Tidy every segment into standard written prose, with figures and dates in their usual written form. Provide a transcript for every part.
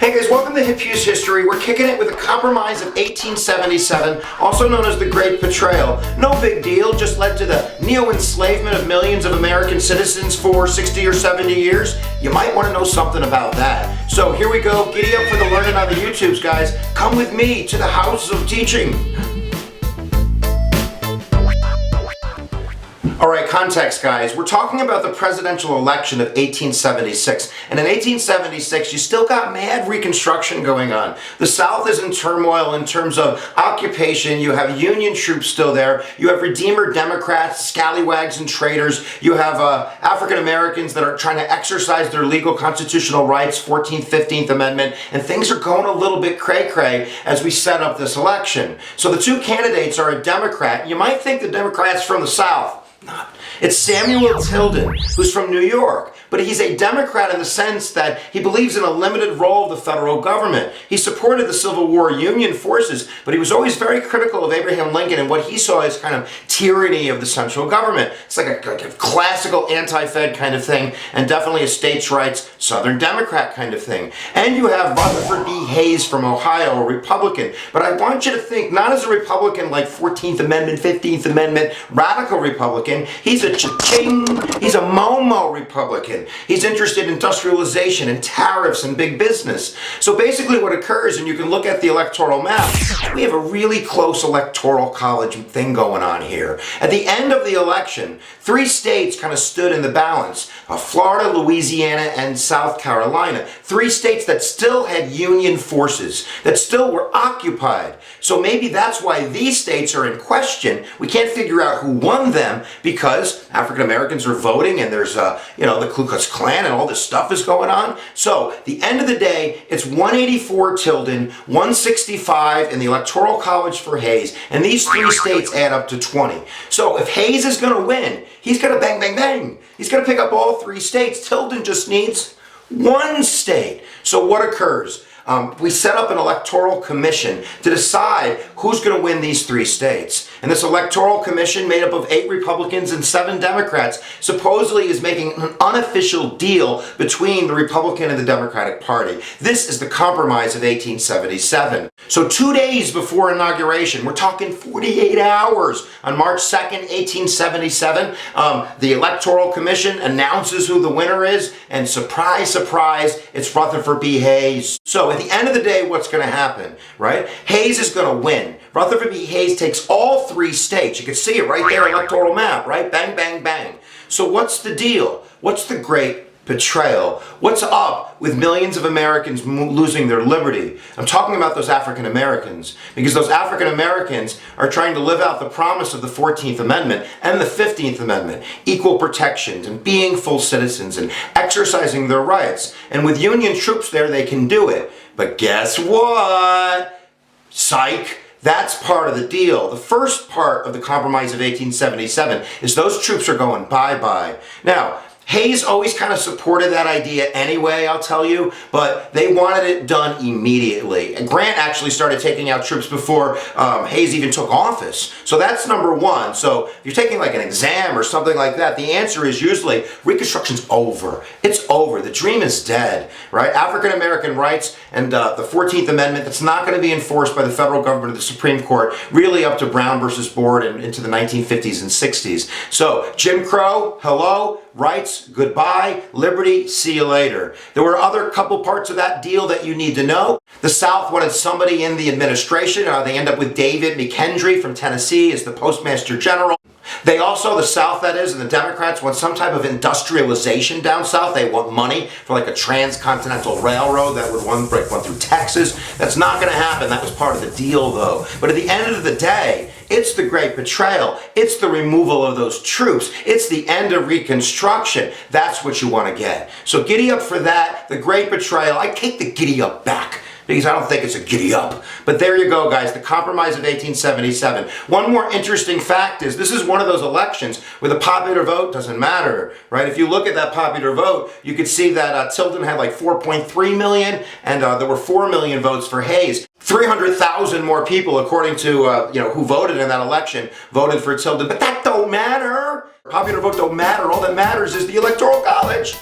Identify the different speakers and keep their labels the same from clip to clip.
Speaker 1: Hey guys, welcome to HipHughes History. We're kicking it with a compromise of 1877, also known as the Great Betrayal. No big deal, just led to the neo-enslavement of millions of American citizens for 60 or 70 years. You might want to know something about that. So here we go, giddy up for the learning on the YouTubes, guys. Come with me to the house of teaching. Alright, context guys, we're talking about the presidential election of 1876, and in 1876 you still got mad Reconstruction going on. The South is in turmoil in terms of occupation, you have Union troops still there, you have Redeemer Democrats, scallywags and traitors, you have African Americans that are trying to exercise their legal constitutional rights, 14th, 15th Amendment, and things are going a little bit cray-cray as we set up this election. So the two candidates are a Democrat. You might think the Democrat's from the South. Not. It's Samuel Tilden, who's from New York, but he's a Democrat in the sense that he believes in a limited role of the federal government. He supported the Civil War Union forces, but he was always very critical of Abraham Lincoln and what he saw as kind of tyranny of the central government. It's like a classical anti-Fed kind of thing, and definitely a states' rights, Southern Democrat kind of thing. And you have Rutherford B. Hayes from Ohio, a Republican, but I want you to think not as a Republican like 14th Amendment, 15th Amendment, radical Republican. He's a cha-ching, he's a Momo Republican. He's interested in industrialization and tariffs and big business. So basically what occurs, and you can look at the electoral map, we have a really close electoral college thing going on here. At the end of the election, three states kind of stood in the balance. Florida, Louisiana, and South Carolina. Three states that still had Union forces, that still were occupied. So maybe that's why these states are in question. We can't figure out who won them because African Americans are voting and there's, the Ku Klux Klan and all this stuff is going on. So, at the end of the day, it's 184 Tilden, 165 in the Electoral College for Hayes, and these three states add up to 20. So, if Hayes is going to win, he's going to bang, bang, bang. He's going to pick up all three states. Tilden just needs one state. So, what occurs? We set up an electoral commission to decide who's going to win these three states. And this electoral commission, made up of 8 Republicans and 7 Democrats, supposedly is making an unofficial deal between the Republican and the Democratic Party. This is the compromise of 1877. So 2 days before inauguration, we're talking 48 hours, on March 2nd, 1877, the electoral commission announces who the winner is, and surprise, surprise, it's Rutherford B. Hayes. So at the end of the day, what's going to happen, right? Hayes is going to win. Rutherford B. Hayes takes all 3 states. You can see it right there, electoral map, right? Bang, bang, bang. So what's the deal? What's the great betrayal? What's up with millions of Americans losing their liberty? I'm talking about those African Americans, because those African Americans are trying to live out the promise of the 14th Amendment and the 15th Amendment, equal protections and being full citizens and exercising their rights. And with Union troops there, they can do it. But guess what? Psych. That's part of the deal. The first part of the compromise of 1877 is those troops are going bye-bye. Now, Hayes always kind of supported that idea anyway, I'll tell you, but they wanted it done immediately. And Grant actually started taking out troops before Hayes even took office. So that's number one. So if you're taking like an exam or something like that, the answer is usually Reconstruction's over. It's over. The dream is dead, right? African American rights and the 14th Amendment, that's not going to be enforced by the federal government or the Supreme Court, really up to Brown versus Board and into the 1950s and 60s. So Jim Crow, hello. Rights, goodbye. Liberty, see you later. There were other couple parts of that deal that you need to know. The South wanted somebody in the administration. They end up with David McKendry from Tennessee as the Postmaster General. They also, the South that is, and the Democrats want some type of industrialization down South. They want money for like a transcontinental railroad that would run through Texas. That's not going to happen. That was part of the deal though. But at the end of the day, it's the great betrayal. It's the removal of those troops. It's the end of Reconstruction. That's what you want to get. So giddy up for that, the great betrayal. I take the giddy up back, because I don't think it's a giddy up. But there you go, guys, the compromise of 1877. One more interesting fact is this is one of those elections where the popular vote doesn't matter, right? If you look at that popular vote, you could see that Tilden had like 4.3 million, and there were 4 million votes for Hayes. 300,000 more people, according to who voted in that election, voted for Tilden. But that don't matter. Popular vote don't matter. All that matters is the Electoral College.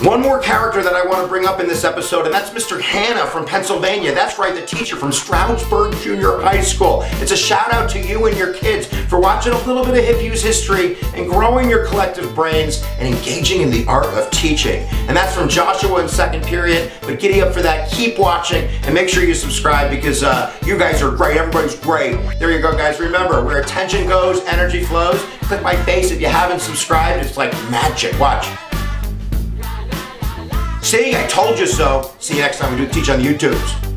Speaker 1: One more character that I want to bring up in this episode, and that's Mr. Hanna from Pennsylvania. That's right, the teacher from Stroudsburg Junior High School. It's a shout out to you and your kids for watching a little bit of HipHughes history and growing your collective brains and engaging in the art of teaching. And that's from Joshua in second period. But giddy up for that, keep watching, and make sure you subscribe because you guys are great. Everybody's great. There you go, guys. Remember, where attention goes, energy flows. Click my face if you haven't subscribed. It's like magic. Watch. See, I told you so. See you next time we do Teach on the YouTubes.